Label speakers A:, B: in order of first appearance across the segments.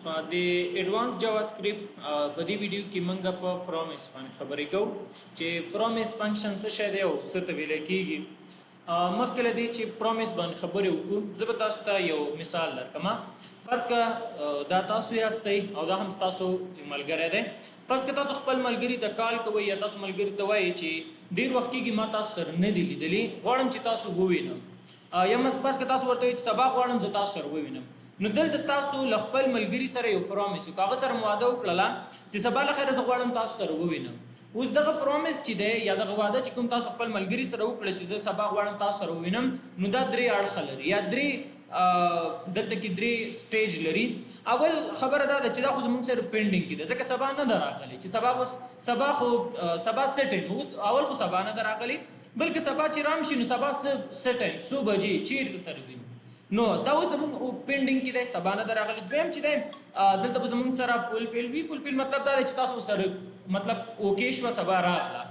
A: د ایڈوانس جاواسکرپټ په دې ویډیو کې موږ په فرومس باندې خبرې کوو چې فرومس فنکشن څه شی دی او څه ته ویل کېږي. مخکې له دې چې فرومس باندې خبرې وکړو زه به تاسو ته یو مثال درکړم. فرض کړه دا تاسو یاستئ او دا هم تاسو ملګری دی. فرض کړه تاسو خپل ملګري ته کال کوئ یا تاسو ملګري ته وایي چې ډېر وخت کېږي ما تاسو سره نه دي لیدلي، غواړم چې تاسو ووینم. یا فرض کړه تاسو ورته وایي چې سبا غواړم زه تاسو سره ووینم. نو دلته تاسو له خپل ملګري سره یو فرومس وکړه، هغه سره وعده وکړله چې سبا له خیره زه غواړم تاسو سره ووینم. اوس دغه فرومس چې دی یا دغه وعده چې کوم تاسو خپل ملګري سره وکړه چې زه سبا غواړم تاسو سره ووینم، نو دا درې اړخه لري یا دلته کې درې سټیج لري. اول خبره دا ده چې دا خو زموږ سره پینډینګ کې ده ځکه سبا نه ده راغلی، چې سبا څه ټایم، اول خو سبا نه ده راغلی بلکې سبا چې رام شي نو سبا څه ټایم، څو بجې چیرته سره وینو. نو دا اوس زموږ پینډینګ کې دی، سبا نه ده راغلی. دویم چې دی دلته به زموږ سره فولفیل وي. فولفیل مطلب دا دی چې تاسو سره مطلب اوکې شوه، سبا راغله.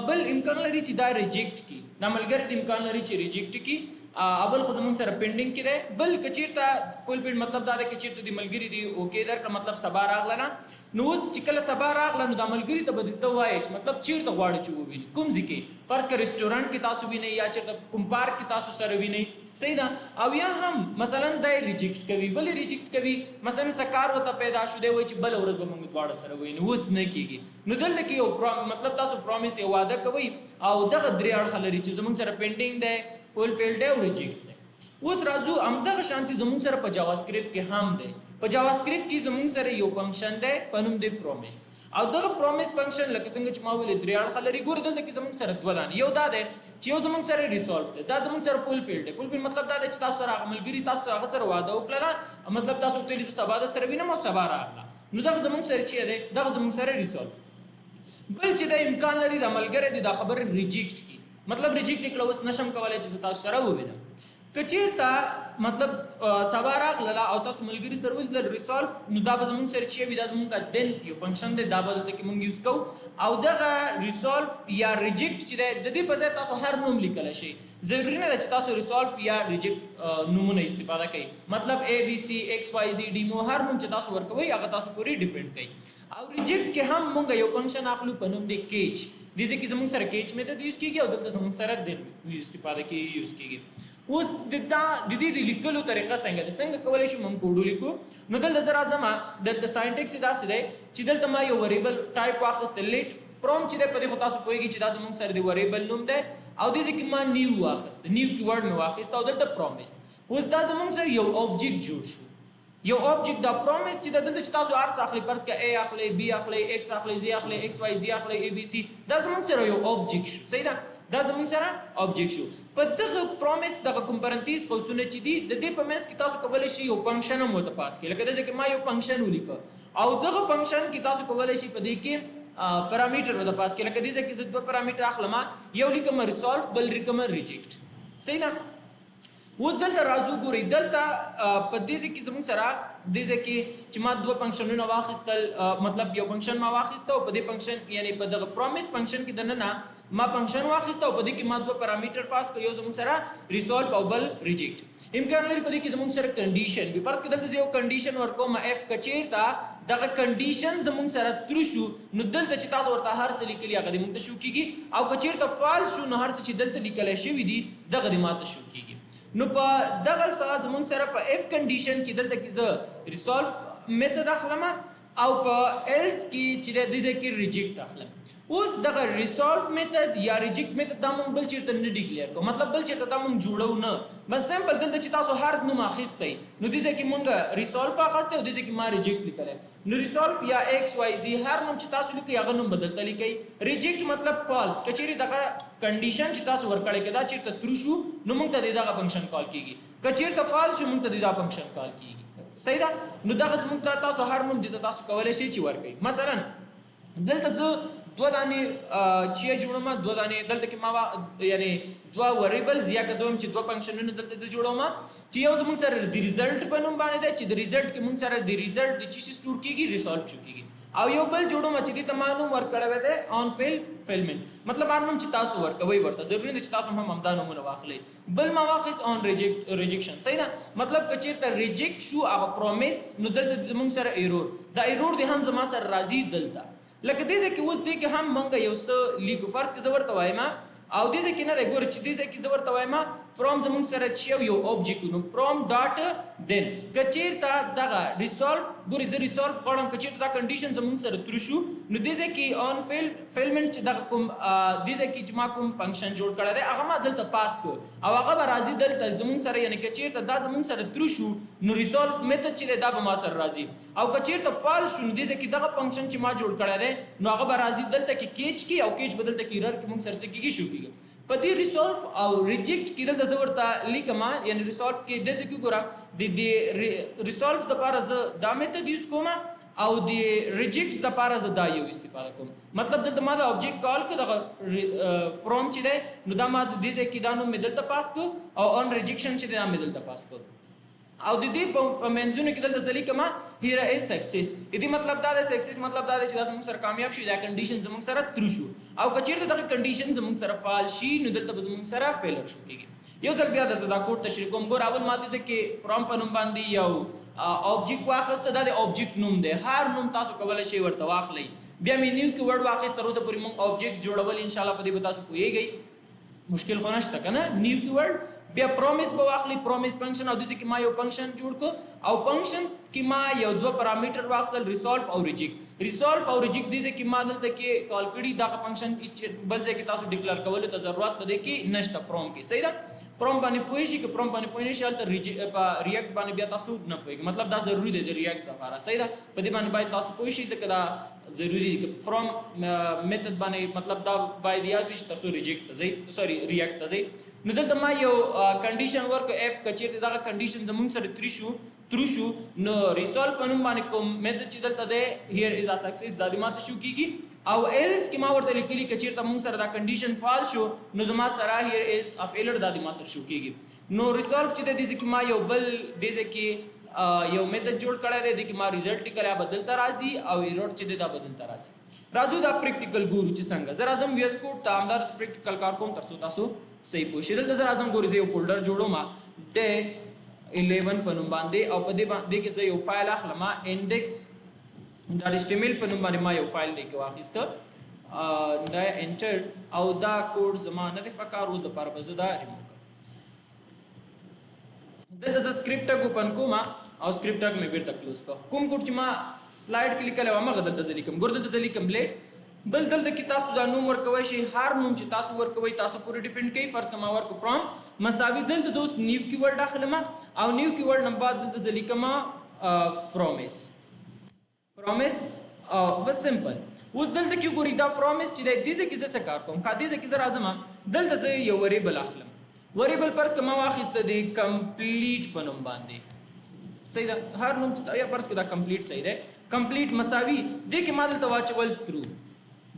A: بل امکان لري چې دا ریجیکټ کړي، دا ملګری د امکان لري چې ریجیکټ کړي. اول خو زموږ سره پینډینګ کې دی. بل که چېرته فولفیل مطلب دا دی که چېرته د ملګري دی اوکې درکړه مطلب سبا راغله نه. نو اوس چې کله سبا راغله نو دا ملګري ته به درته وایي چې مطلب چېرته غواړي چې وویني، کوم ځای کې. فرض کړه رسټورانټ کې تاسو وینئ یا چېرته کوم پارک کې تاسو سره وینئ، صحیح ده. او یا هم مثلا دا ریجیکټ کوي، بل ریجیکټ کوي. مثلا سکار ورته پیدا شو دی وایي چې بل ورځ به موږ دواړه سره ووینو، اوس نه کېږي. نو دلته کې یو مطلب تاسو پرومس یو وعده کوئ او دغه درې اړخه لري چې زموږ سره پینډینګ دی، فولفیل دی او ریجیکټ دی. اوس راځو همدغه شانتي زموږ سره په جاواسکرپټ کې هم دی. په جاواسکرپټ کې زموږ سره یو فنکشن دی په نوم دی پرومس. او دغه پرومس فنکشن لکه څنګه چې ما ویل درې اړخه لري. ګوره دلته کې زموږ سره دوه دانې، یو دا دی چې یو زموږ سره ریزولف دی، دا زموږ سره فولفیل دی. فولفیل مطلب دا دی چې تاسو سره هغه ملګري تاسو هغه سره وعده وکړله، مطلب تاسو ورته ویلي سبا د سره وینم او سبا راغله. نو دغه زموږ سره چې دی دغه زموږ سره ریزولف. بل چې د امکان لري د ملګری دی دا خبره ریجیکټ کړي، مطلب ریجیکټ کړه اوس نشم کولی چې تاسو سره ووینم. که چېرته مطلب سبا راغله او تاسو ملګري سره ولیدل ریزولف، نو دا به زموږ سره چې وي دا زموږ دین یو فنکشن دی، دا به دلته کې موږ یوز کوو. او دغه ریزولف یا ریجیکټ چې دی د دې په ځای تاسو هر نوم لیکلی شئ. ضروري نه ده چې تاسو ریزولف یا ریجیکټ نومونه استفاده کوئ، مطلب اے بی سی ایکس وائی زی ډي مو هر نوم چې تاسو ورکوئ هغه تاسو پورې ډیپینډ کوي. او ریجیکټ کې هم موږ یو فنکشن اخلو په نوم دی کیچ. دې ځای کې زموږ سره کیچ میتھډ یوز کېږي او دلته زموږ سره دین استفاده کېږي یوز کېږي. اوس د دې د لیکلو طریقه څنګه کولی شو موږ کوډ ولیکو. نو دلته زه راځم، دلته ساینټکس یې داسې دی چې دلته ما یو وریبل ټایپ واخیسته، لیټ پروم چې دی په دې خو تاسو پوهېږئ چې دا زموږ سره د وریبل نوم دی. او دې ځای کې ما نیو واخیسته، نیو کیورډ مې واخیسته او دلته پرومس. اوس دا زموږ سره یو اوبجیکټ جوړ شو، یو اوبجیکټ دا پرومس چې دلته چې تاسو هر څه اخلئ، فرض کړه اے اخلئ، بی اخلئ، ایکس اخلئ، زی اخلئ، ایکس وائی زی اخلئ، اے بی سی، دا زموږ سره یو اوبجیکټ شو، صحیح ده. دا زموږ سره اوبجیکټ شو. په دغه پرومس دغه کمپرنتیز قوسونه چې دي د دې په منځ کې تاسو کولی شئ یو فنکشن هم ورته پاس کړئ. لکه داسې کې ما یو فنکشن ولیکه او دغه فنکشن کې تاسو کولی شئ په دې کې پرامیټر ورته پاس کړئ. لکه دې ځای کې زه دوه پرامیټر اخلم، یو لیکم ریزولف، بل لیکم ریجیکټ، صحیح ده. اوس دلته راځو ګورئ، دلته په دې ځای کې زموږ سره دې ځای کې چې ما دوه فنکشنونه واخیستل، مطلب یو فنکشن ما واخیسته او په دې فنکشن یعنی په دغه پرومس فنکشن کې دننه ما فنکشن واخیسته او په دې کې ما دوه پرامیټر پاس کړ، یو زموږ سره ریزولف او بل ریجیکټ. امکان لري په دې کې زموږ سره کنډیشن وي. فرض کړه دلته زه یو کنډیشن ورکوم اف، که چېرته دغه کنډیشن زموږ سره ترو شو نو دلته چې تاسو ورته هر څه لیکلي هغه دې موږ ته شو کېږي، او که چېرته فالس شو نو هر څه چې دلته لیکلی شوي دي دغه دې ماته شو کېږي. نو په دغه زموږ سره په اف کنډیشن کې دلته کې زه ریزولف میتھډ اخلم او په ایلس کې چې دې ځای کې ریجیکټ اخلم. اوس دغه ریزولف میتھډ یا ریجیکټ میتھډ دا موږ بل چېرته نه ډیکلیئر کوو، مطلب بل چېرته دا موږ جوړو نه، بس سمپل دلته چې تاسو هر نوم اخیستی نو دې ځای کې موږ ریزولف اخیستی او دې ځای کې ما ریجیکټ لیکلی. نو ریزولف یا ایکس وائی زی هر نوم چې تاسو لیکئ هغه نوم بدلته لیکئ. ریجیکټ مطلب فالس، که چېرې دغه کنډیشن چې تاسو ورکړی که دا چېرته ترو شو نو موږ ته د دغه فنکشن کال کېږي، که چېرته فالس شو موږ ته د دا فنکشن کال کېږي، صحیح ده. نو دغه موږ ته تاسو هر نوم دې ته تاسو کولی شئ چې ورکئ. مثلا دلته زه دوه دانې چې جوړوم، دوه دانې دلته کې ما یعنی دوه وریبلز یا که زه وایم چې دوه فنکشنونه دلته زه جوړوم چې یو زموږ سره د ریزلټ په نوم باندې دی چې د ریزلټ کې موږ سره د ریزلټ د څه شي سټور کېږي، ریزولف شو کېږي. او یو بل جوړو چې دې ته ما نوم ورکړی دی آن فلفلمنٹ مطلب هر نوم چې تاسو ورکوي ورته ضروري نه چې تاسو هم همدا نومونه واخلئ. بل ما واخیست آن ریجیکشن صحیح ده مطلب که چېرته ریجیکټ شو هغه پرومیس نو دلته زموږ سره ایرور دا ایرور دی هم زما سره راځي دلته لکه دې ځای کې اوس دې کې هم موږ یو څه لیکو فرض کې زه ورته وایم او دې ځای کې نه دی ګوره چې دې ځای کې زه ورته وایم فرام زموږ سره چې یو اوبجیکټ نو فرام ډاټ دین که چېرته دغه ریسالف ګورې زه ریسالف غواړم که چېرته دا کنډیشن زموږ سره ترو شو نو دې ځای کې آن فلفلمنٹ چې دغه کوم دې ځای کې چې ما کوم فنکشن جوړ کړی دی هغه ما دلته پاس کړ او هغه به راځي دلته زموږ سره یعنې که چېرته دا زموږ سره ترو شو نو ریسالف میتھډ چې دی دا به ما سره راځي او که چېرته فال شو نو دې ځای کې دغه فنکشن چې ما جوړ کړی دی نو هغه به راځي دلته کې کیچ کی او کیچ به دلته کې ایرر کې موږ سره څه کېږي شو کېږي په دې ریسالف او ریجیکټ کې دلته زه ورته لیکم یعنې ریسالف کې داسې کې ګوره د ریسالف دپاره زه دا میتھډ یوز کوم او د ریجیکټس دپاره زه دا یو استفاده کوم مطلب دلته ما د اوبجیکټ کال که دغه فرام چې دی نو دا ما د دې ځای کې دا نوم مې دلته پاس کړ او آن ریجیکشن چې دی دا مې دلته پاس کړ او د دې په منځونو کې دلته زه لیکم هیر از سکسیس د دې مطلب دا دی سکسیس مطلب دا دی چې دا زموږ سره کامیاب شي دا کنډیشن زموږ سره ترو شو او که چېرته دغه کنډیشن زموږ سره فال شي نو دلته به زموږ سره فیلر شو کېږي یو ځل بیا درته دا کوډ تشریح کوم ګوره اول ما دې ځای کې فرام په نوم باندې یو اوبجیکټ واخیسته دا د اوبجیکټ نوم دی هر نوم تاسو کولی شئ ورته واخلئ بیا مې نیو کې ورډ واخیست تر اوسه پورې موږ اوبجیکټ جوړول انشاءالله په دې به تاسو پوهیږئ مشکل خو نشته که نه نیو کې ورډ بیا پرومیس به واخلئ پرومیس فنکشن او داسې کې ما یو فنکشن جوړ کړ او فنکشن کې ما یو دوه پارامتر واخیستل ریسالف او ریجیکټ او ریجیکټ داسې کې ما دلته کې کال کړي دغه فنکشن بل ځای کې تاسو ډیکلر کولو ته ضرورت په دې کې نشته فرام کې صحیح ده فرام باندې پوه شي که فرام باندې پوه نه شي هلته په ریاکټ باندې بیا تاسو نه پوهېږئ مطلب دا ضروري دی د ریاکټ لپاره صحیح ده په دې باندې باید تاسو پوه شئ ځکه دا ضروري دی که فرام میتھډ باندې مطلب دا باید یاد وي چې تر څو ریجیکټ ته ځئ سوري ریاکټ ته ځئ نو دلته ما یو کنډیشن ورکړ اف که چېرته دغه کنډیشن زموږ سره ترو شو نو ریسالف په نوم باندې کوم میتھډ چې دلته دی هیر از ا سکسیس دا دې ماته شو کېږي او ایلس کې ما ورته لیکلي که چېرته موږ سره دا کنډیشن فال شو نو زما سره هیر از ا فیلر دا دې ما سره شو کېږي نو ریسالف چې دی دې کې ما یو بل دې ځای کې یو میتھډ جوړ کړی دی دې کې ما ریزلټ ټیکلی بدلته راځي او ایرور چې دی دا بدلته راځي راځو دا پریکټیکل ګورو چې څنګه زه راځم ویس کوډ ته همدا پریکټیکل کار کوم تر څو تاسو صحیح پوه شئ دلته زه راځم ګورئ زه یو فولډر جوړوم ډے 11 په نوم باندې او په دې کې زه یو فایل اخلم index.html په نوم باندې ما یو فایل دی کې واخیسته دا انټر او دا کوډ زما نه دی فکر اوس دپاره به زه دا ریموو کړم دلته زه سکرپټ ټګ اوپن کوم او سکرپټ ټګ مې بیرته کلوز کړ کوم کوډ چې ما سلایډ کې لیکلی و هماغه دلته زه لیکم ګوره دلته زه لیکم لیټ بل دلته کې تاسو دا نوم ورکوی شئ هر نوم چې تاسو ورکوئ تاسو پورې ډیفینډ کوئ فرض که ما ورکو فرام مساوي دلته زه اوس نیو کیورډ اخلم او نیو کیورډ نه بعد دلته زه لیکم فرومیس بس سمپل اوس دلته کې ګورئ دا فرومیس چې دی دې ځای کې زه څه کار کوم ښه دې ځای کې زه راځم دلته زه یو وریبل اخلم وریبل فرض که ما واخیسته دی کمپلیټ په نوم باندې صحیح ده هر نوم یا فرض که دا کمپلیټ صحیح دی کمپلیټ مساوي دې کې ما دلته واچول ترو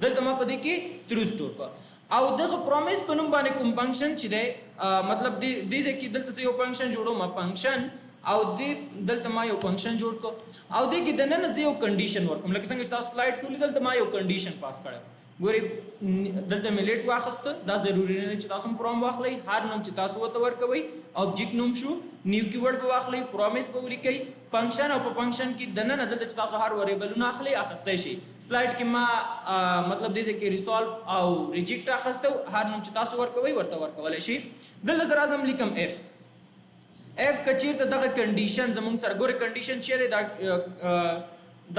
A: دلته ما په دې کې ترو سټور کړ او دغه پرومیس په نوم باندې کوم فنکشن چې دی مطلب دې ځای کې دلته زه یو فنکشن جوړوم فنکشن او دلته ما یو فنکشن جوړ کړ او دې کې دننه زه یو کنډیشن ورکوم لکه څنګه چې تاسو سلایډ کې دلته ما یو کنډیشن پاس کړی ګورئ دلته مې لیټ واخیسته دا ضروري نه دی چې تاسو فرام واخلئ هر نوم چې تاسو ورته ورکوئ اوبجیکټ نوم شو نیو کیورډ به واخلئ پرومیس به ولیکئ فنکشن او په فنکشن کې دننه دلته چې تاسو هر وریبلونه اخلئ اخیستی شئ سلایډ کې ما مطلب دې ځای کې ریسالف او ریجیکټ اخیسته هر نوم چې تاسو ورکوئ ورته ورکولی شئ دلته زه راځم لیکم اف که چېرته دغه کنډیشن زموږ سره ګورئ کنډیشن چې دی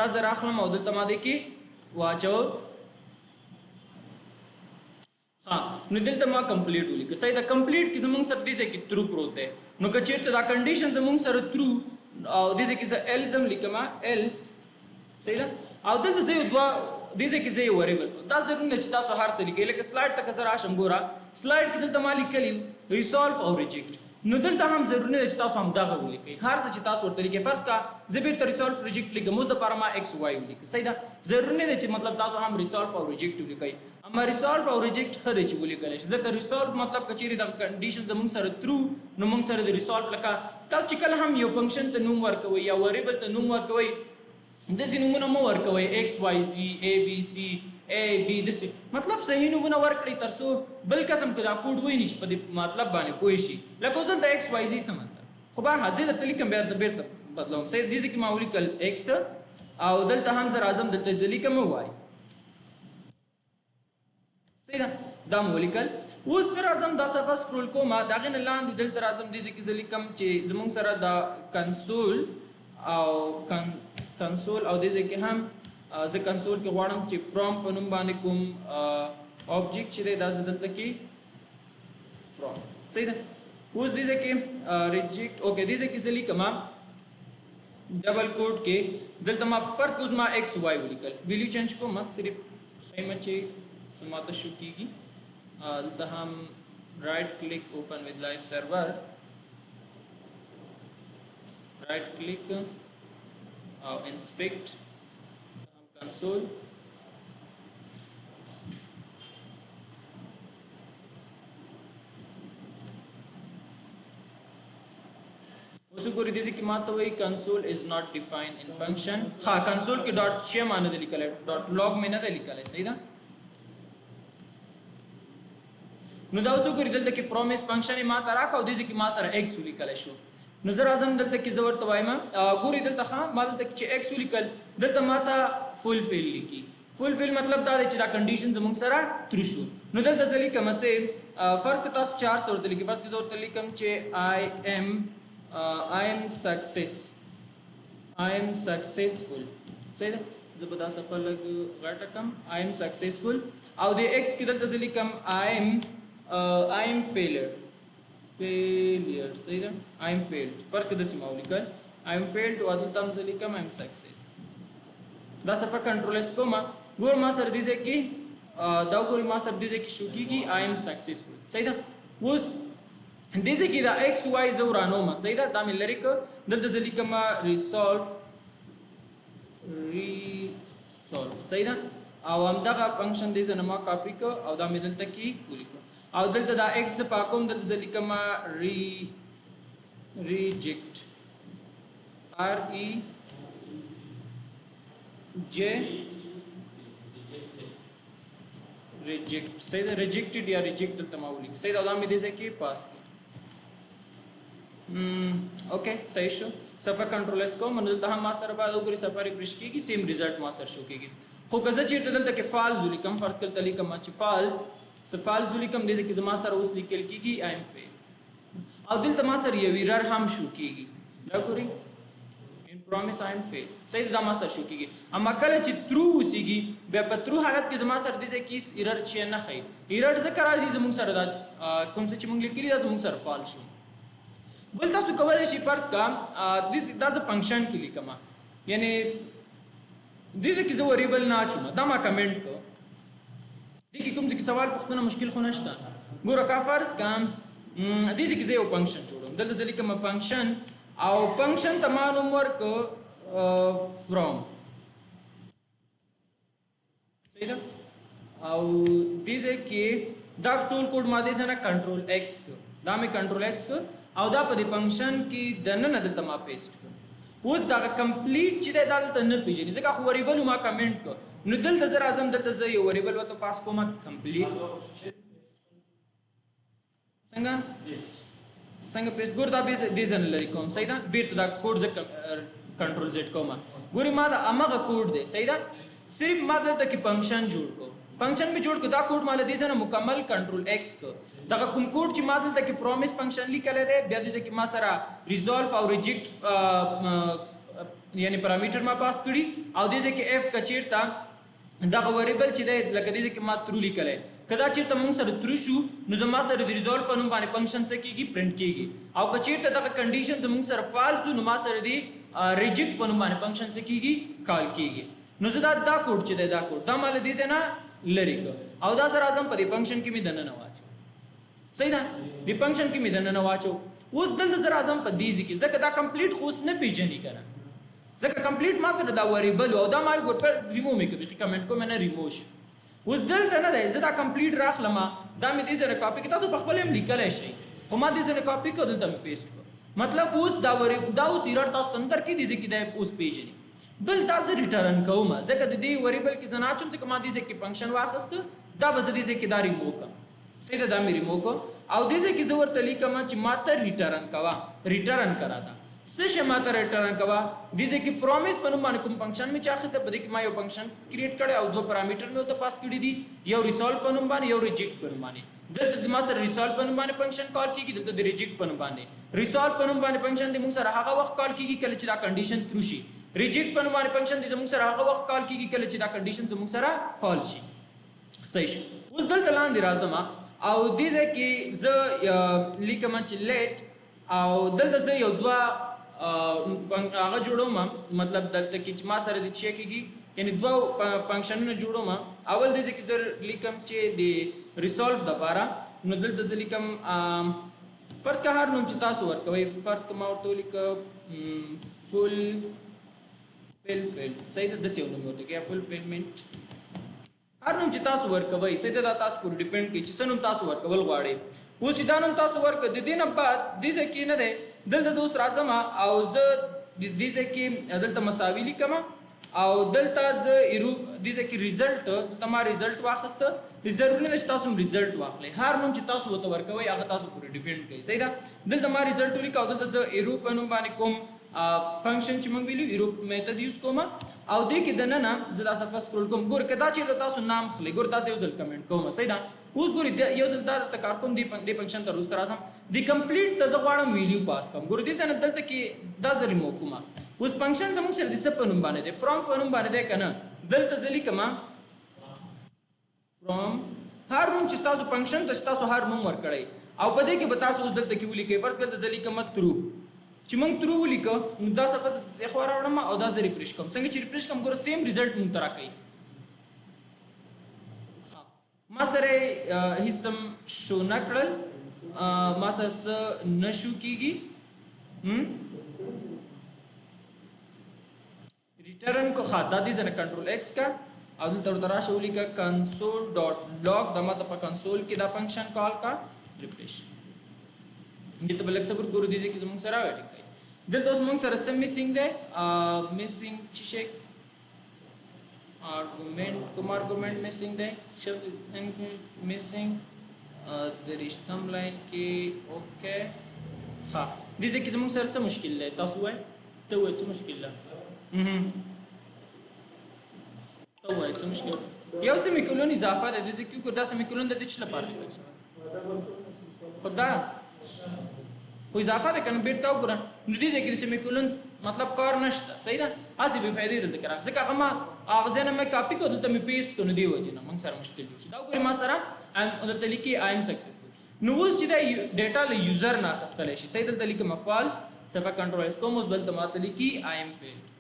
A: دا زه راخلم او دلته ما دې کې واچو نو دلته ما کمپلیټ ولیکه صحیح ده کمپلیټ کې زموږ سره دې ځای کې ترو پروت دی نو که چېرته دا کنډیشن زموږ سره ترو او دې ځای کې زه ایلز هم لیکم ایلز صحیح ده او دلته زه یو دوه دې ځای کې زه یو وریبل دا ضروري نه چې تاسو هر څه لیکئ لکه سلایډ ته که زه راشم ګوره سلایډ کې دلته ما لیکلي ریسالف او ریجیکټ نو دلته هم ضروري نه ده چې تاسو همدغه ولیکئ هر څه چې تاسو ورته لیکئ فرض کا زه بیرته ریسالف ریجیکټ لیکم اوس دپاره ما ایکس وای ولیکئ صحیح ده ضروري نه ده چې مطلب تاسو هم ریسالف او ریجیکټ ولیکئ اما ریسالف او ریجیکټ ښه دی چې ولیکلی شي ځکه ریسالف مطلب که چېرې دغه کنډیشن زموږ سره ترو نو موږ سره د ریسالف لکه تاسو چې کله هم یو فنکشن ته نوم ورکوئ یا وریبل ته نوم ورکوئ داسې نومونه مو ورکوئ ایکس وائی زی اے بی سی اے بی داسې مطلب صحیح نومونه ورکړئ تر څو بل قسم که دا کوډ وویني چې په دې مطلب باندې پوه شي لکه اوس دلته ایکس وائی زی څه مطلب خو بهرحال زه درته لیکم بیا بېرته بدلوم صحیح دې ځای کې ما ولیکل ایکس او دلته هم زه راځم دلته زه لیکم وائی صحیح ده دا مو ولیکل اوس زه راځم دا صفحه سکرول کوم د هغې نه لاندې دلته راځم دې ځای کې زه لیکم چې زموږ سره دا کنسول او دې ځای کې هم زه کنسول کې غواړم چې فرام په نوم باندې کوم آبجیکټ چې دی دا زه دلته کې فرام صحیح ده اوس دې ځای کې ریجیکټ اوکې دې ځای کې زه لیکم ډبل کوډ کې دلته ما فرض که اوس ما ایکس وائی ولیکل ویلیو چینج کوم صرف خیمه چې څه ماته شو کېږي دلته هم رائټ کلیک اوپن وذ لایو سرور رائٹ کلک اور انسپیکٹ کنسول उस को रीति से कि मात वही console is not defined in function हाँ कंसोल के डॉट छे माने दे लिखल है डॉट लॉग में ना दे लिखल है सही ना नो دا उस को रिजल्ट की प्रॉमिस फंक्शन ما ترا کو دي چې ما سره x لیکل شو نو زه راځم دلته کې زه ورته وایم ګوري دلته ښه ما دلته چې x لیکل دلته ماته فولفیل لیکي فولفیل مطلب دا دی چې دا کنډیشن زموږ سره ترو شو نو دلته زه لیکم چې فرض که تاسو 400 ورته لیکي فرض که زه ورته لیکم چې I am successful صحیح ده زه به دا صفحه لږ غټه کړم I am successful او د x کې دلته زه لیکم I am failure صحیح ده I am failed فرض که داسې ما ولیکل I am failed او دلته هم زه لیکم I am success دا صفحه کنټرول اس کوم ګور ما سره دې ځای کې دا ګوري ما سره دې ځای کې شو کېږي I am successful صحیح ده اوس دې ځای کې دا x y زه ورانوم صحیح ده دا مې لرې کړ دلته زه لیکم resolve صحیح ده او همدغه فنکشن دې زه نه ما کاپي کړ او دا مې دلته کې ولیکم او دلته دا x پاکوم دلته زه لیکم reject reject صحیح ده rejected یا reject دلته ما ولیک صحیح ده دا مې دې ځای کې پاس کړ اوکے صحیح شو صفحه کنټرول اس کوم نو دلته هم ما سره بعد وګورئ صفحه ریفریش کیږي سیم ریزلټ ما سره شو کیږي خو که زه چیرته دلته کې فالز ولیکم فرض کړه لیکم چې فالز ولیکم دې کې زما سره اوس لیکل کیږي I am fail او دلته ما سره یو ایرر هم شو کیږي دا ګورئ in promise I am fail صحیح دا ما سره شو کیږي اما کله چې ترو وسیږي بیا په ترو حالت کې زما سره دې کې ایرر چې نه خي ایرر ذکر راځي زموږ سره دا کوم څه چې موږ لیکلي دا زموږ سره فال شو بل تاسو کولای شئ فرض کا دا ز فنکشن کې لیکم یعنی دې کې زه وریبل نه اچوم دا ما کمنټ کو دې کې کوم څه سوال پوښتنه مشکل خو نشته ګوره کا فرض کا دې کې زه یو فنکشن جوړوم دلته زه لیکم فنکشن او فنکشن ته ما نوم ورکو from صحیح ده او دې کې دا ټول کوډ ما دې سره کنټرول x کو دا مې کنټرول x کو او دا په دې فنکشن کې د نن دلته ما پیسټ کړ اوس دا کمپلیټ چې دا دلته نه پیژني ځکه خو وریبل ما کمنټ کو نو دلته زه راځم دلته زه یو وریبل وته پاس کوم کمپلیټ څنګه پیسټ ګور دا به دې ځن لري کوم صحیح ده بیرته دا کوډ ز کنټرول زد کوم ګوري ما دا امغه کوډ دی صحیح ده صرف ما دلته کې فنکشن جوړ کو فنکشن به جوړ کو دا کوډ مال دې سره مکمل کنټرول x کو دا کوم کوډ چې ما دلته کې پرومس فنکشن لیکل دی بیا دې کې ما سره ریزولف او ریجیکټ یعنی پارامټر ما پاس کړی او دې کې f کچیرتا دا وریبل چې دی لکه دې کې ما ترو لیکل کدا چیرته موږ سره ترو شو نو زما سره د ریزولف نوم باندې فنکشن څه کیږي پرنٹ کیږي او کچیرته دا کنډیشن زموږ سره فالس نو ما سره دی ریجیکټ په نوم باندې فنکشن څه کیږي کال کیږي نو زه دا کوډ چې دی دا کوډ دا مال دې نه لری کو او دا زرا اعظم په دې فنکشن کې می دنه نه واچو صحیح ده دې فنکشن کې می دنه نه واچو اوس دلته زرا اعظم په دې ځکه ځکه دا کمپلیټ خوس نه پیژنې کنه ځکه کمپلیټ ما سره دا وریبل او دا ما ګور پر ریموو می کوي کمنټ کو مې نه ریموو اوس دلته نه دی زه دا کمپلیټ راخلم دا مې دې سره کاپی کې تاسو په خپل هم لیکلای شئ خو ما دې سره کاپی کو دلته مې پیسټ کو مطلب اوس دا اوس ایرر تاسو اندر کې دې ځکه دا اوس پیژنې دلته زه ریټرن کوم ځکه د دې وریبل کې زه ناچوم ځکه ما دې ځای کې فنکشن واخیسته دا به زه دې ځای کې دا ریموو کړم صحیح ده دا مې ریموو کړ او دې ځای کې زه ورته لیکم چې ما ته ریټرن کوه ریټرن کرا ده څه شی ما ته ریټرن کوه دې ځای کې فروم اس په نوم باندې کوم فنکشن مې چې اخیسته په دې کې ما یو فنکشن کریټ کړی او دوه پارامټر مې ورته پاس کړي دي یو ریزولف په نوم باندې یو ریجیکټ په نوم باندې دلته د ما سره ریزولف په نوم باندې فنکشن کال کیږي دلته د ریجیکټ په نوم باندې ریزولف په نوم باندې فنکشن د موږ سره هغه وخت کال کیږي کله چې دا کنډیشن ترو شي ریجیکټ په نوم باندې فنکشن د موږ سره هغه وخت کال کیږي کله چې دا کنډیشن زموږ سره فالس شي صحیح شي اوس دلته لاندې راځم او دې ځای کې زه لیکم چې لیټ او دلته زه یو دوه هغه جوړوم مطلب دلته کې چې ما سره د چی کېږي یعنی دوه فنکشنونه جوړوم اول دې ځکه زه لیکم چې د ریزولف د لپاره نو دلته زه لیکم فرض که هر نوم چې تاسو ورکوئ فرض که ما ورته ولیکم فول فیل صحیح ده داسې یو نوم ورته کوي فول پیلمنټ هر نوم چې تاسو ورکوئ صحیح ده دا تاسو پورې ډیپینډ کوي چې څه نوم تاسو ورکول غواړئ اوس چې دا نوم تاسو ورکړه د دې نه بعد دې ځای کې نه دی دلته زه اوس راځم او زه دې ځای کې دلته مساوي لیکم او دلته زه دې ځای کې ریزلټ دلته ما ریزلټ واخیسته ضروري نه چې تاسو هم ریزلټ واخلئ هر نوم چې تاسو ورته ورکوئ هغه تاسو پورې ډیپینډ کوي صحیح ده دلته ما ریزلټ ولیکه او دلته زه ایرو په نوم باندې کوم فنکشن چې موږ ویلو ایرو میتھډ یوز کوم او دې کې دننه زه دا صفحه سکرول کوم ګور کدا چې تاسو نام خلې ګور تاسو یو ځل کمنټ کوم صحیح ده اوس ګور یو ځل دا ته کار کوم دې فنکشن ته روسته راځم د کمپلیټ ته زه غواړم ویلیو پاس کوم ګور دې څنګه دلته کې دا زه ریموو کوم اوس فنکشن زموږ سره د څه په نوم باندې دی فرام په نوم باندې دی کنه دلته زه لیکم فرام هر نوم چې تاسو فنکشن ته تاسو هر نوم ورکړئ او په دې کې به تاسو اوس دلته کې ولیکئ فرض کړه زه لیکم ترو چې موږ ترو ولیکو نو دا صفحه د خو راوړم او دا زه ریفریش کوم څنګه چې ریفریش کوم ګور سیم ریزلټ موږ ته راکړي ما سره هیڅ هم شو نه کړل ما سره نشو کیږي ریټرن کو خاطا دي زنه کنټرول ایکس کا او دلته ورته راشه ولیکه console.log دا ماته په کنسول کې دا فنکشن کال کا ریفریش دې ته بلک صبر ګورو دي چې زموږ سره وایټ کوي دلته اوس موږ سره سم میسنګ ده میسنګ چې شي argument missing ده شب missing د رښتم لاین کې اوکے ها دې ځکه زموږ سره څه مشکل ده تاسو وای ته وای څه مشکل ده ته وای څه مشکل یو سیمیکولون اضافه ده د ځکه کو دا سیمیکولون د دې لپاره خدا خو اضافه ده کنه بیرته وګورئ نو دې ځکه سیمیکولون مطلب کار نشته صحیح ده اسی به فائدې دلته کرا ځکه هغه ما اغه ځنه مې کاپی کو دلته مې پیسټ کو نو دی وجه نه موږ سره مشکل جوړ شي دا وګورئ ما سره دلته لیکي I am successful نو اوس چې دا ډیټا له یوزر نه اخیستل شي صحیح دلته لیکم فالس صفه کنټرول اس کوم اوس بل ته ماته لیکي I am failed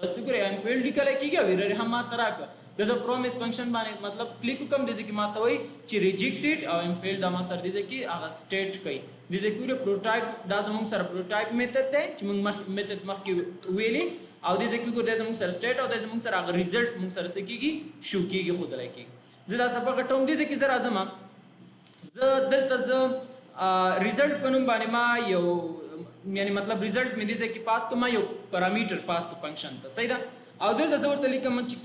A: دا څنګه I am failed لیکل کیږي او ایرر هم ماته راک دغه پرومس فنکشن باندې مطلب کلیک کوم د ځکه ماته وای چې ریجیکټډ او I am failed دا ما سره د ځکه هغه سټیټ کوي د ځکه پوره پروټوټایپ دا زموږ سره پروټوټایپ میتھډ دی چې موږ میتھډ مخکې ویلي او د ځکه ګور د زموږ سره سټیټ او د زموږ سره هغه ریزلټ موږ سره سکیږي شو کیږي خود لایکي زه دا سبا غټوم د ځکه زه راځم زه دلته زه ریزلټ په نوم باندې ما یو یعنی مطلب ریزلټ مې د ځکه پاس کوم یو پارامټر پاس کو فنکشن ته صحیح ده او دلته زه ورته لیکم چې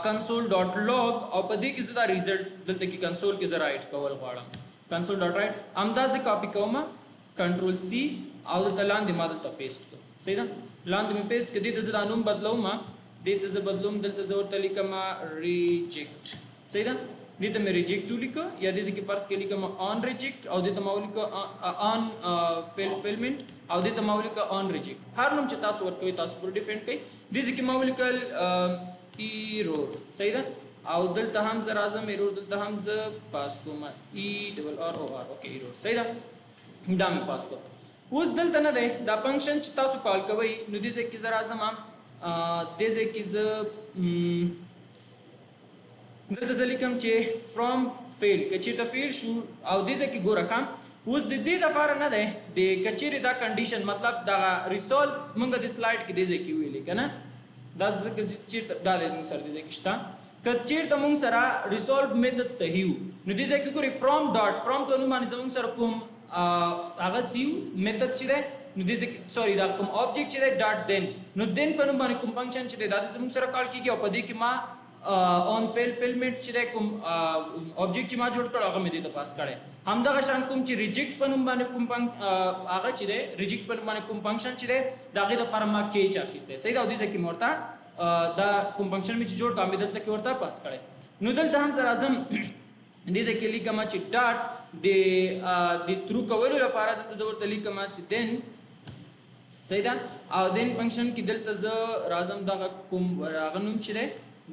A: console.log او په دې کې زه دا ریزلټ دلته کې کنسول کې زه رائټ کول غواړم console.write اندازه کاپی کوم کنټرول سی او دلته لاندې ما دلته پیسټ کوم صحیح ده لاندې مې پیسټ کړي دلته زه دا نوم بدلوم دلته زه بدلوم دلته زه ورته لیکم ریجیکټ صحیح ده دلته مې ریجیکټ ولیکم یا دې کې فرض کې لیکم on reject او دلته ما ولیکم on fail payment او دلته ما ولیکم on reject هر نوم چې تاسو ورکوي تاسو پر ډیفاین کوي دې کې ما ولیکل error صحیح ده او دلته هم زه راځم ایرور دلته هم زه پاس کوم ERROR اوکې ایرور صحیح ده دا مې پاس کوم اوس دلته نه دی دا فنکشن چې تاسو کال کوئ نو دې ځای کې زه راځم دې ځای کې زه دلته زه لیکم چې فرام فیل که چېرته فیل شو او دې ځای کې ګوره ښه اوس د دې دپاره نه دی د که چیرې دا کنډیشن مطلب دغه ریسولز موږ د سلایډ کې دې ځای کې ویلې که نه دا ځکه چېرته دا دی موږ سره دې ځای کې شته که چیرته موږ سره ریزولف میتھډ صحیح وو نو دې ځای کې ګورئ فرام ډاټ فرام په نوم باندې زموږ سره کوم هغه سیو میتھډ چې دی نو دې سوري دا کوم object چې دی ډاټ دین نو دین په نوم باندې کوم فنکشن چې دی دا زموږ سره کال کیږي او په دې کې ما اون پیلمنٹ چې دی کوم object چې ما جوړ کړ هغه مې دې ته پاس کړی همدغه شان کوم چې ریجیکټ په نوم باندې کوم هغه چې دی ریجیکټ په نوم باندې کوم فنکشن چې دی دا غي د پر ما کې اخیسته صحیح دا د دې کې مرته دا کوم فنکشن مې جوړ کړم دلته کې ورته پاس کړی نو دلته هم سره اعظم دې ځکه لیکم چې ډاټ د ترو کولو لپاره د ورته لیکم چې دین صحیح ده او دین فنکشن کې دلته ز راځم دا کوم هغه نوم چې دی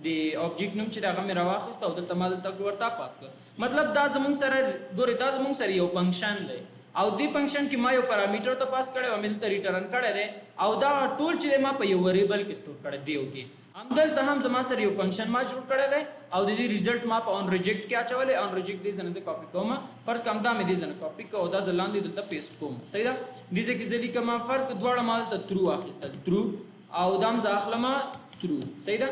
A: د object نوم چې هغه مې راواخیست او دلته ما دلته ورته پاس کړ مطلب دا زمونږ سره ګورې دا زمونږ سره یو فنکشن دی او دې فنکشن کې ما یو پارامټر ته پاس کړی او مې دلته ریټرن کړی دی او دا ټول چې ما په یو ویریبل کې سٹور کړی دی اوکې همدلته هم زما سره یو فنکشن ما جوړ کړی دی او د دې ریزلټ ما په اون ریجیکټ کې اچولې اون ریجیکټ دې زنه کاپی کوم فرض کوم دا مې دې زنه کاپی کو او دا ځلاندې دلته پیسټ کوم صحیح ده دې ځکه چې لیکم فرض ک دواړه مال ته ترو اخیستل ترو او دام ځاخلم ترو صحیح ده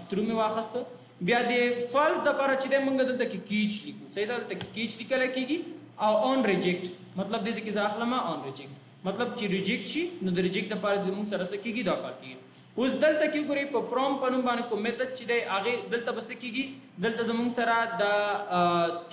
A: ترو مې واخست بیا دې فالس د لپاره چې موږ دلته کې کیچ لیکو صحیح ده دلته کیچ لیکل کېږي او اون ریجیکټ مطلب دې چې ځاخلم اون ریجیکټ مطلب چې ریجیکټ شي نو د ریجیکټ لپاره د موږ سره سکیږي دا کار کېږي اوس دلته کې ګورئ په فرام په نوم باندې کوم میتھډ چې دی هغه دلته بس کېږي دلته زموږ سره دا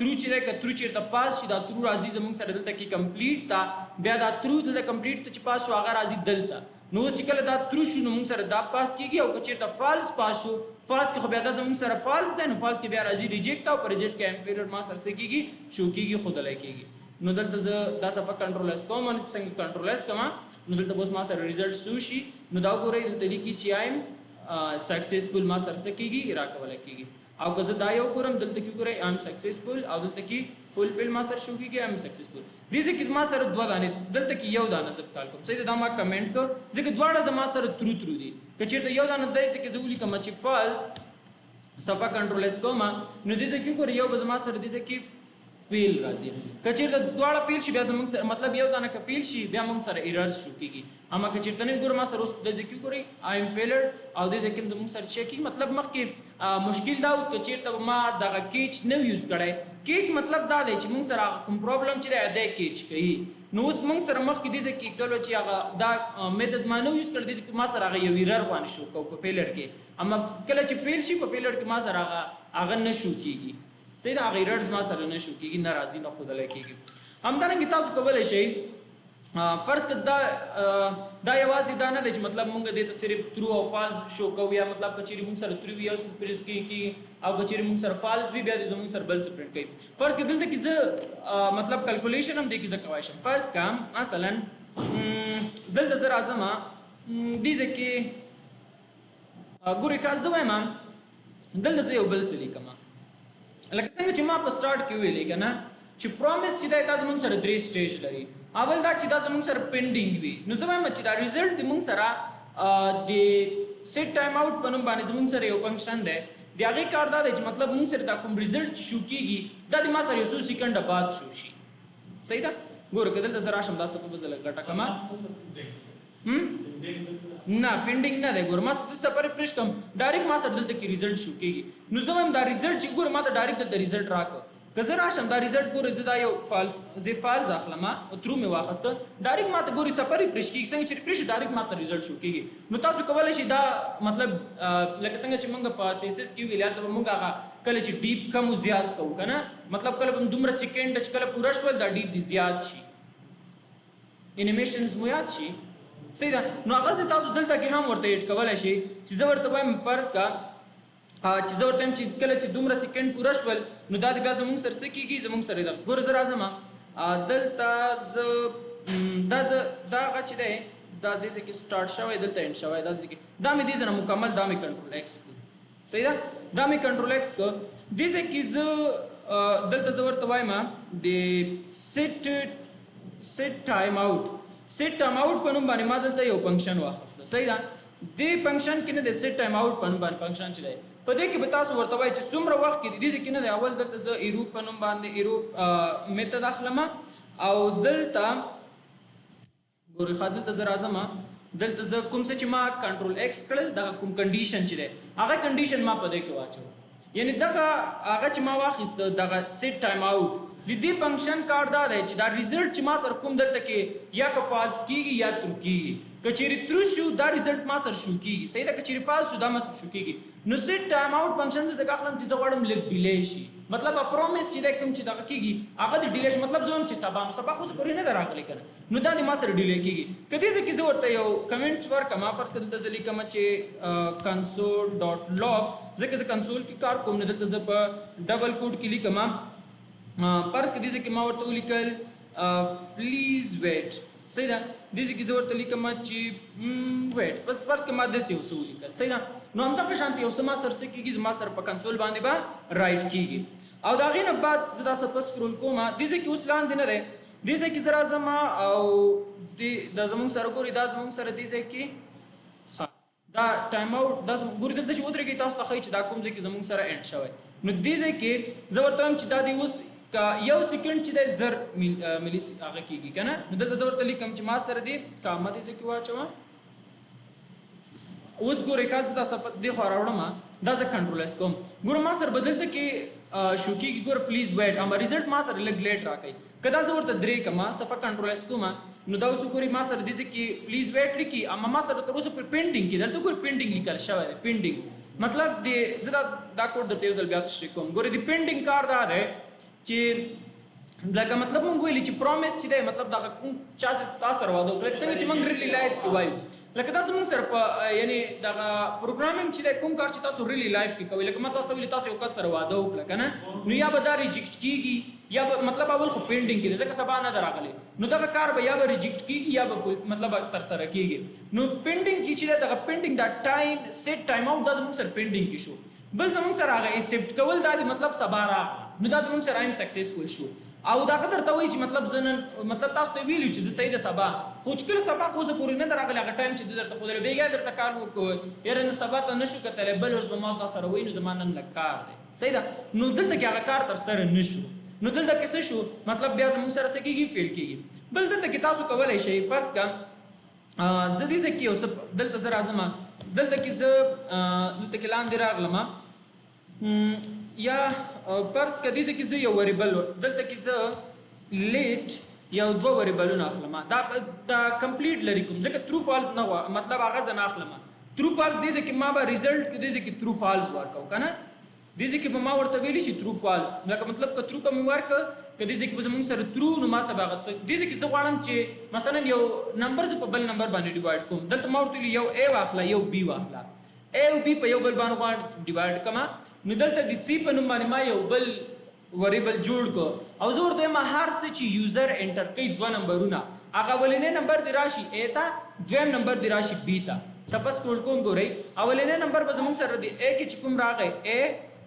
A: ترو چې دی که ترو چیرته پاس شي دا ترو راځي زموږ سره دلته کې کمپلیټ تا بیا دا ترو دلته کمپلیټ ته چې پاس شو هغه راځي دلته نو اوس چې کله دا ترو شو نو موږ سره دا پاس کېږي او که چیرته فالس پاس شو فالس کې خو بیا دا زموږ سره فالس دی نو فالس کې بیا راځي ریجیکټ او په ریجیکټ کې امپلیټ ما سره کېږي شو کېږي خودلای کېږي نو دلته زه دا صفه کنټرول اس کوم څنګه کنټرول اس کما نو دلته بس ما سره ریزلټ سو شي نو دا ګورئ دلته لیکي چې ایم سکسسفل ما سره کېږي راکول کېږي او که زه دا یو ګورم دلته کې ګورئ ایم سکسسفل او دلته کې فولفل ما سره شو کېږي ایم سکسسفل دې ځکه ما سره دوه دانې دلته کې یو دانه زب کال کوم صحیح دا ما کمنټ کو ځکه دواړه زما سره ترو ترو دي که چیرته یو دانه دی چې زه ولیکم چې فالس صفه کنټرول اس کوم نو دې ځکه ګورئ یو زما سره دې ځکه فیل راځي کچیرته دواړه فیل شي بیا زموږ سره مطلب یو دانه ک فیل شي بیا موږ سره ایررز شو کیږي اما کچیرته نه ګورم سره اوس د ځکه ګوري آی ایم فیلر او د ځکه زموږ سره چې کی مطلب مخکې مشکل دا کچیرته ما دغه کیچ نه یوز کړای کیچ مطلب دا دی چې موږ سره کوم پرابلم چې دی کیچ کوي نو اوس موږ سره مخکې د ځکه کله چې هغه دا میتھډ ما نه یوز کړ د ځکه ما سره هغه یو ایرر باندې شو کو په فیلر کې اما کله چې فیل شي په فیلر کې ما سره هغه نه شو کیږي صحیح دا غیررز ما سره نشو کېږي ناراضي نه خودلای کېږي همدارنګه تاسو کولی شئ فرض که دا یوازې دا نه دی چې مطلب مونږ دې ته صرف ترو او فالس شو کوو یا مطلب که چیرې مونږ سره ترو وي او څه پرېس کېږي او که چیرې مونږ سره فالس وي بیا دې زمونږ سره بل څه پرنټ کوي فرض که دلته کې زه مطلب کلکولیشن هم دې کې زه کولی شم فرض که مثلا دلته زه راځم دې ځای کې ګورئ که زه وایم دلته زه یو بل څه لیکم لکه څنګه چې ما په سٹارټ کې ویلې کنه چې پرومس چې دا تاسو موږ سره درې سټیج لري اول دا چې دا موږ سره پینډینګ وي نو زه وایم چې دا ریزلټ د موږ سره د سیټ ټایم اوټ په نوم باندې موږ سره یو فنکشن دی د هغې کار دا دی چې مطلب موږ سره دا کوم ریزلټ شو کېږي دا د ما سره یو څو سیکنډه بعد شو شي صحیح ده ګوره که دلته زه راشم دا صفه به زه لږ غټه کړم نه فینډینګ نه دی ګوره ما سفر پرېش کوم ډایرکټ ما سره دلته کې ریزلټ شو کېږي نو زه وایم دا ریزلټ چې ګوره ما ته ډایرکټ دلته ریزلټ راکړه که زه راشم دا ریزلټ ګوره زه دا یو فالز اخلم ترو مې واخسته ډایرکټ ما ته ګوري سفر پرېش کېږي څنګه چې پرېش ډایرکټ ما ته ریزلټ شو کېږي نو تاسو کولی شئ دا مطلب لکه څنګه چې موږ په سیسس کې ویل هلته به موږ هغه کله چې ډیپ کم او زیات کوو که نه مطلب کله به دومره سیکنډ چې کله پوره شول دا ډیپ دې زیات شي انیمیشنز مو یاد شي صحیح ده نو هغه زه تاسو دلته کې هم ورته ایډ کولی شئ چې زه ورته وایم فرض کا چې زه ورته وایم چې کله چې دومره سیکنډ پوره شول نو دا د بیا زموږ سره څه کېږي زموږ سره ده ګوره زه راځم دلته زه دا هغه چې دی دا دې ځای کې سټارټ شوی دلته اینډ شوی دا ځای کې دا مې دې ځای نه مکمل دا مې کنټرول ایکس کړو صحیح ده دا مې کنټرول ایکس کړو دې ځای کې زه دلته زه ورته وایم د سیټ ټایم اوټ سیټ ټایم اوټ په نوم باندې ما دلته یو فنکشن واخیسته صحیح ده دې فنکشن کې نه د سیټ ټایم اوټ په نوم باندې فنکشن چې دی په دې کې به تاسو ورته وایئ چې څومره وخت کې دې کې نه دی اول دلته زه ایروپ په نوم باندې ایروپ میتھډ اخلم او دلته ګورئ ښه دلته زه راځم دلته زه کوم څه چې ما کنټرول ایکس کړل دغه کوم کنډیشن چې دی هغه کنډیشن ما په دې کې واچو یعنی دغه هغه چې ما واخیسته دغه سیټ ټایم اوټ د دې فنکشن کار دا دی چې دا ریزلټ چې ما سره کوم دلته کې یا که فالس کیږي یا ترو کیږي که چیرې ترو شو دا ریزلټ ما سره شو کیږي صحیح ده که چیرې فالس شو دا ما سره شو کیږي نو سیټ ټایم آوټ فنکشن زه ځکه اخلم چې زه غواړم لږ ډیلی شي مطلب پرومیس چې دی کوم چې دغه کیږي هغه د ډیلی شي مطلب زه هم چې سبا نو سبا خو اوس پورې نه ده راغلی که نه نو دا د ما سره ډیلی کیږي که دې ځای کې زه ورته یو کمنټ ورکړم فرض کړه دلته زه لیکم چې کنسول ډاټ لاګ ځکه زه کنسول کې کار کوم نو دلته زه په ډبل کوټ کې لیکم فرض کړه دې ځای کې ما ورته ولیکل پلیز ویټ صحیح ده دې ځای کې زه ورته لیکم چې ویټ بس فرض کړه ما داسې یو څه ولیکل صحیح ده نو همدغه شانتې یو څه ما سره څه کېږي زما سره په کنسول باندې به رایټ کېږي او د هغې نه بعد زه دا څه په سکرول کوم دې ځای کې اوس لاندې نه دی دې ځای کې زه راځم او دا زموږ سره ګوري دا زموږ سره دې ځای کې ښه دا ټایم آوټ دا ګوري دلته چې ودرېږئ تاسو ته ښایي چې دا کوم ځای کې زموږ سره اینډ شوی نو دې ځای کې زه ورته وایم چې دا دې اوس یو سیکنډ چې دی زر ملي هغه کېږي که نه نو دلته زه ورته لیکم چې ما سره دې کامه دې ځای کې واچوه اوس ګورئ ښه زه دا صفت دې خوا راوړم دا زه کنټرول ایس کوم ګوره ما سره به دلته کې شو کېږي ګوره پلیز ویټ اما ریزلټ ما سره لږ لیټ راکوي که دا زه ورته درې کړم صفحه کنټرول ایس کوم نو دا اوس وګورئ ما سره دې ځای کې پلیز ویټ لیکي اما ما سره تر اوسه پینډینګ کې دلته ګوره پینډینګ لیکل شوی دی پینډینګ مطلب د زه دا کوډ درته یو ځل بیا تشریح کوم ګوره د پینډینګ کار دا دی چې لکه مطلب مونږ ویلي چې پرومیس چې دی مطلب دغه کوم چا سره تا سره واده وکړه څنګه چې مونږ ریلی لایف کې وایو لکه دا زموږ سره په یعنی دغه پروګرامینګ چې دی کوم کار چې تاسو ریلی لایف کې کوئ لکه ما تاسو ته ویلي تاسو یو کس سره واده وکړه که نه نو یا به دا ریجیکټ کېږي یا به مطلب اول خو پینډینګ کې دی ځکه سبا نه ده راغلی نو دغه کار به یا به ریجیکټ کېږي یا به مطلب ترسره کېږي نو پینډینګ چې دی دغه پینډینګ دا ټایم سیټ ټایم آوټ دا زموږ سره پینډینګ کې شو بل زموږ سره هغه ایکسپټ کول دا دی مطلب سبا راغله نو دا زموږ سره ایم سکسیسفل شو او دا قدر ته وایي چې مطلب زه نن مطلب تاسو ته ویلو چې زه صحیح ده سبا خو چې کله سبا خو زه پورې نه ده راغلی هغه ټایم چې ده درته ښودلی بیا درته کار وکړو یاره نن سبا ته نه شو کتلی بل ورځ به ما تا سره وایي نو زما نن لږ کار دی صحیح ده نو دلته کې هغه کار ترسره نه شو نو دلته کې څه شو مطلب بیا زموږ سره څه کېږي فیل کېږي بل دلته کې تاسو کولی شئ فرض کړه زه دې ځای کې یو څه دلته زه راځم دلته کې زه دلته کې لاندې راغلم یا فرض کړه دې ځای کې زه یو وریبل دلته کې زه لیټ یو دوه وریبلونه اخلم دا کمپلیټ لري کوم ځکه ترو فالس نه مطلب هغه زه نه اخلم ترو فالس دې ځای کې ما به ریزلټ کې دې ځای کې ترو فالس ورکړو که نه دې ځای کې به ما ورته ویلي چې ترو فالس لکه مطلب که ترو به مې ورکړه که دې ځای کې به زموږ سره ترو نو ما ته به هغه دې ځای کې زه غواړم چې مثلا یو نمبر زه په بل نمبر باندې ډیوایډ کوم دلته ما ورته ویلي یو اے واخله یو بي واخله اے او بي په یو بل باندې غواړم ډیوایډ کړم نو دلته د سی په نوم باندې ما یو بل وریبل جوړ کو او زه ورته ما هر څه چې یوزر انټر کوي دوه نمبرونه هغه اولنی نمبر دی راشي اے ته دویم نمبر دی راشي بی ته صفحه سکرول کوم ګورئ اولنی نمبر به زموږ سره دی اے کې چې کوم راغی اے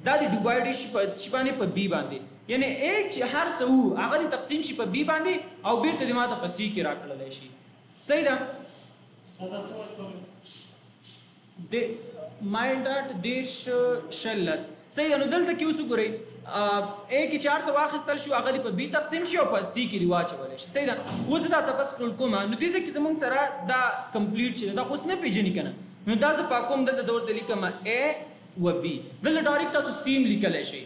A: دا د ډیوایډ شي باندې په بی باندې یعنی اے چې هر څه وو هغه د تقسیم شي په بی باندې او بیرته د ماته په سی کې راکړلی شي صحیح ده د مایل ډاټ دیش شلس صحیح ده نو دلته کې اوس وګورئ اے کې چې هر څه واخیستل شو هغه د په بي تقسیم شي او په سی کې دی واچولی شي صحیح ده اوس دا صفحه سکرول کوم نو دې ځای کې زموږ سره دا کمپلیټ چې دا خو اوس نه پېژني که نه نو دا زه پاکوم دلته زه ورته لیکم اے و بي دلته ډایرکټ تاسو سیم لیکلی شئ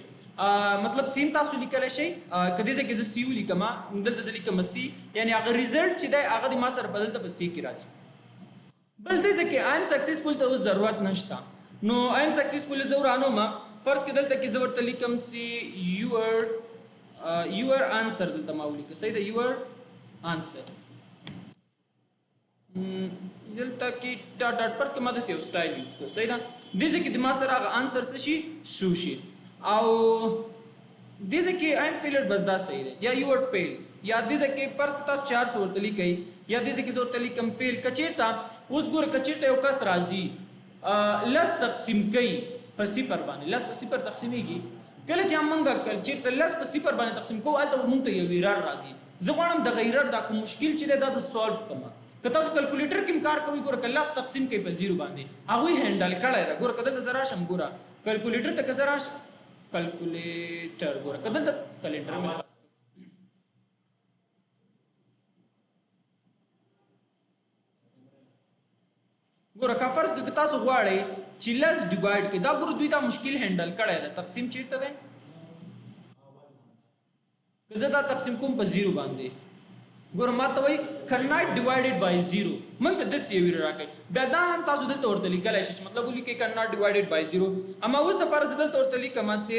A: مطلب سیم تاسو لیکلی شئ که دې ځای کې زه سی ولیکم دلته زه لیکم سی یعنی هغه ریزلټ چې دی هغه د ما سره په دلته په سی کې راځي بل دې ځای کې آیم سکسیسفل ته اوس ضرورت نشته نو آیم سکسیسفل زه ورانوم فرض کې دلته کې زه ورته لیکم سی یور آنسر دلته ما ولیکه صحیح ده یور آنسر دلته کې ډاټ ډاټ فرض کې ما داسې یو سټایل یوز کړو صحیح ده دې ځای کې د ما سره هغه آنسر څه شي شو شي او دې ځای کې آیم فیلډ بس دا صحیح دی یا یور پیل یا دې ځای کې فرض کې تاسو 400 ورته لیکئ یا دې ځای کې زه ورته لیکم پیل که چېرته اوس ګوره که چېرته یو کس راځي لس تقسیم کوي په صفر باندې لس په صفر تقسیمیږي کله چې موږ چېرته لس په صفر باندې تقسیم کوو هلته به موږ ته یو ایرر راځي زه غواړم دغه ایرر دا کوم مشکل چې دی دا زه سالو کړم که تاسو کلکولیټر کې کار کوئ ګوره که لس تقسیم کوي په زیرو باندې هغوی هینډل کړی ده ګوره که دلته زه راشم ګوره کلکولیټر ته که زه راشم کلکولیټر ګوره که دلته کلنډر مې ګوره که فرض که تاسو غواړئ چې لس ډیوایډ کړئ دا ګوره دوی دا مشکل هینډل کړی ده تقسیم چېرته دی که زه دا تقسیم کوم په 0 باندې ګوره ما ته وایي cannot divided by 0 موږ ته داسې یو ویره راکوي بیا دا هم تاسو دلته ورته لیکلی شئ چې مطلب ولیکئ cannot divided by 0 اما اوس دپاره زه دلته ورته لیکم چې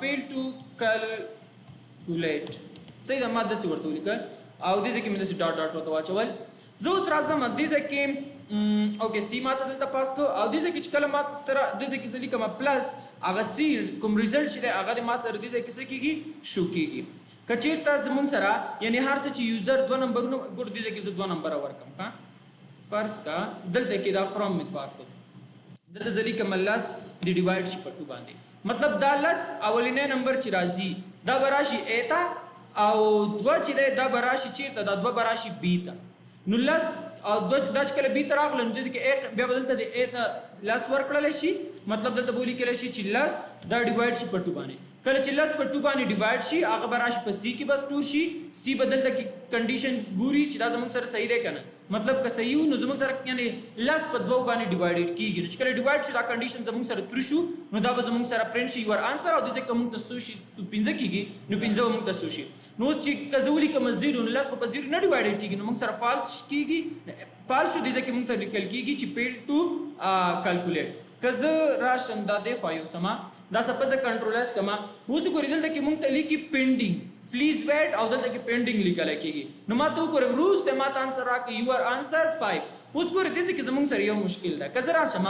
A: fail to calculate صحیح ده ما داسې ورته ولیکل او دې ځای کې مې داسې ډاټ ډاټ ورته واچول زه اوس راځم دې ځای کې اوکې سی ما ته دلته پاس کړو او دې ځای کې چې کله ما سره دې ځای کې زه لیکم پلس هغه سی کوم ریزلټ چې دی هغه د ما سره دې ځای کې څه کېږي شو کېږي که چېرته زمونږ سره یعنې هر څه چې یوزر 2 نمبرونه ګور دې ځای کې زه 2 نمبره ورکړم ښه فرض کا دلته کې دا فرام مې پاک کړو دلته زه لیکم لس د ډیوایډ شي په 2 باندې مطلب دا لس اولنی نمبر چې راځي دا به راشي A ته او 2 چې دی دا به راشي چېرته دا 2 به راشي B ته نو لس او دا چې کله B ته راغله نو دلته کې بیا به دلته د A ته لس ورکړلی شي مطلب دلته به ولیکلی شي چې لس دا ډیوایډ شي په 2 باندې کله چې لس په 2 باندې ډیوایډ شي هغه به راشي په سی کې بس ټور شي سی به دلته کې کنډیشن ګوري چې دا زموږ سره صحیح دی که نه مطلب که صحیح نو زموږ سره یعنې لس په 2 باندې ډیوایډډ کېږي نو چې کله ډیوایډ شي دا کنډیشن زموږ سره ترو شو نو دا به زموږ سره پرنټ شي یور آنسر او دې ځای که موږ ته څو شي 15 کېږي نو 15 به موږ ته څو شي نو اوس چې که زه ولیکم 0 نو لس خو په 0 نه ډیوایډډ کېږي نو موږ سره فالس کېږي فالس شو دې ځای کې موږ ته لیکل کېږي چې فیل ټو کیلکولیټ که زه راشم دا دی خوا یو سما دا سپوز کنټرول اس کما اوس ګورې دلته کې مونږ ته لیکي پینډینګ پلیز ویټ او دلته کې پینډینګ لیکل کېږي نو ما ته وګورم روز ته ما ته انسر راکړي یور انسر 5 اوس ګورې دې کې زمونږ سره یو مشکل ده که زه راشم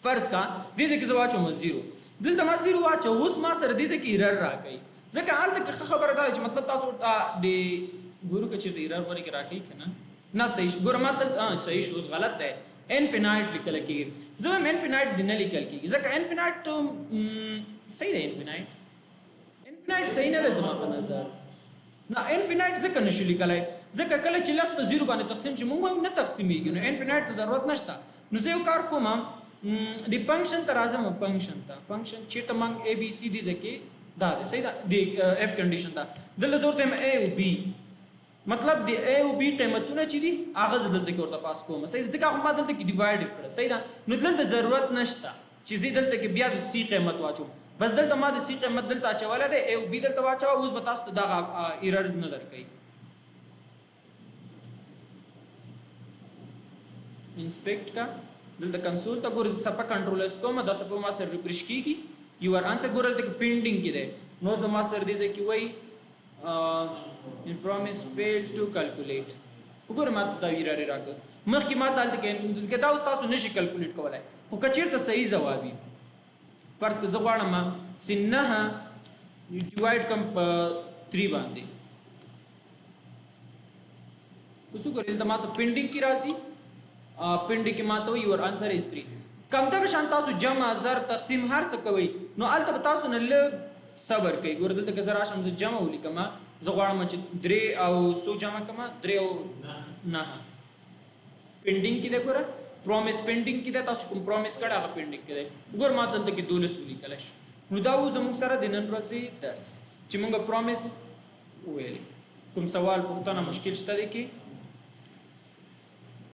A: فرض کا دې کې زه واچوم 0 دلته ما 0 واچو اوس ما سره دې کې ایرر راکړي ځکه هلته کې خبره ده چې مطلب تاسو د ګورو که چېرته ایرر ورکې راکړي که نه صحیح ګوره ما ته صحیح شو اوس غلط دی انفینایټ لیکل کېږي زه هم انفینایټ د نه لیکل کېږي ځکه انفینایټ صحیح دی انفینایټ صحیح نه دی زما په نظر نه انفینایټ ځکه نشو لیکلی ځکه کله چې لس په 0 باندې تقسیم شي موږ وایو نه تقسیمیږي نو انفینایټ ته ضرورت نشته نو زه یو کار کوم د فنکشن ته راځم فنکشن چېرته موږ A B C دې ځای کې دا دی صحیح ده د F کنډیشن ته دلته زه ورته یم A او B مطلب د A او B قیمتونه چې دي هغه زه دلته کې ورته پاس کوم صحیح ده ځکه هغه ما دلته کې ډیوایډ کړه صحیح ده نو دلته ضرورت نشته چې زه دلته کې بیا د C قیمت واچوم بس دلته ما د C قیمت دلته اچولی دی A او B دلته واچوه اوس به تاسو ته دغه ایررز نه درکوي انسپیکټ کا دلته کنسول ته ګورې زه صفحه کنټرول اس کوم دا صفحه ما سره ریفریش کېږي یور آنسر ګوره دلته کې پینډینګ کې دی نو اوس به ما سره دې ځای کې وایي Inform is failed to calculate وګوره ما ته دا ایرر راکړه مخکې ما ته هلته کې دا اوس تاسو نشئ کلکولیټ کولی خو که چېرته صحیح ځواب وي فرض که زه غواړم چې 9 ډیوایډ کړم په 3 باندې اوس وګورئ دلته ما ته پینډینګ کې راځي پینډینګ کې ما ته وایي یور آنسر از 3 کمدغه شان تاسو جمع ضرب تقسیم هر څه کوئ نو هلته به تاسو نه لږ صبر کوي ګوره دلته که زه راشم زه جمع ولیکم زه غواړم چې 3 او څو جمع کړم 3 او 9 پینډینګ کې دی ګوره پرومیس پینډینګ کې دی تاسو کوم پرومیس کړی هغه پینډینګ کې دی ګوره ما دلته کې 12 ولیکلی شو نو دا و زموږ سره د نن ورځې درس چې موږ پرومیس وویلې کوم سوال پوښتنه مشکل شته دی کې